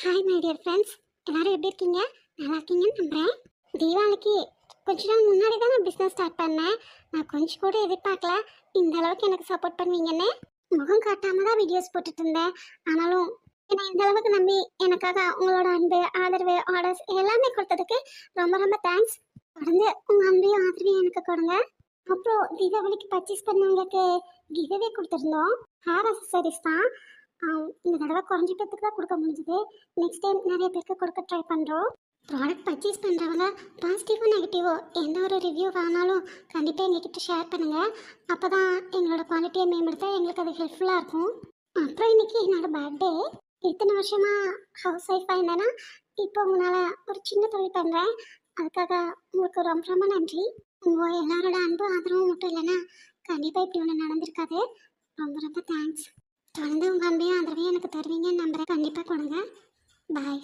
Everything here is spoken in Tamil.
ஹாய் மை டியர் ஃப்ரெண்ட்ஸ், எல்லாரும் எப்படி இருக்கீங்க? நல்லா இருக்கீங்கன்னு நம்புகிறேன். தீபாவளிக்கு கொஞ்ச நாள் முன்னாடி தான் நான் பிஸ்னஸ் ஸ்டார்ட் பண்ணேன். நான் கொஞ்சம் கூட எதிர்பார்க்கல இந்த அளவுக்கு எனக்கு சப்போர்ட் பண்ணுவீங்கன்னு. முகம் காட்டாமல் தான் வீடியோஸ் போட்டுட்டு இருந்தேன். ஆனாலும் என்னை இந்த அளவுக்கு நம்பி எனக்காக உங்களோட அன்பு, ஆதரவு, ஆர்டர்ஸ் எல்லாமே கொடுத்ததுக்கு ரொம்ப ரொம்ப தேங்க்ஸ். தொடர்ந்து உங்கள் அன்பையும் ஆதரவையும் எனக்கு கொடுங்க. அப்புறம் தீபாவளிக்கு பர்ச்சேஸ் பண்ணவங்களுக்கு கிவ்அவே கொடுத்துருந்தோம். ஹேர் அசசரிஸ் தான். இந்த தடவை குறைஞ்ச பேருக்கு தான் கொடுக்க முடிஞ்சுது. நெக்ஸ்ட் டைம் நிறைய பேருக்கு கொடுக்க ட்ரை பண்ணுறோம். ப்ராடக்ட் பர்ச்சேஸ் பண்ணுறவங்க பாசிட்டிவோ நெகட்டிவோ எந்த ஒரு ரிவ்யூ ஆனாலும் கண்டிப்பாக எங்ககிட்ட ஷேர் பண்ணுங்கள். அப்போ தான் எங்களோட குவாலிட்டியை மேம்படுத்த எங்களுக்கு அது ஹெல்ப்ஃபுல்லாக இருக்கும். அப்புறம் இன்னைக்கு என்னோட பர்த்டே. இத்தனை வருஷமாக ஹவுஸ் ஒய்ஃபாக இருந்தேன்னா இப்போ உங்களால் ஒரு சின்ன தொழில் பண்ணுறேன். அதுக்காக உங்களுக்கு ரொம்ப ரொம்ப நன்றி. உங்கள் எல்லாரோட அன்பு ஆதரவும் மட்டும் இல்லைன்னா கண்டிப்பாக இப்படி ஒன்று நடந்திருக்காது. ரொம்ப ரொம்ப தேங்க்ஸ். தொடர்ந்து உங்கள் அன்பையும் ஆதரவையும் எனக்கு தருவீங்கன்னு நம்புகிறேன். கண்டிப்பாக கொடுங்க. பாய்.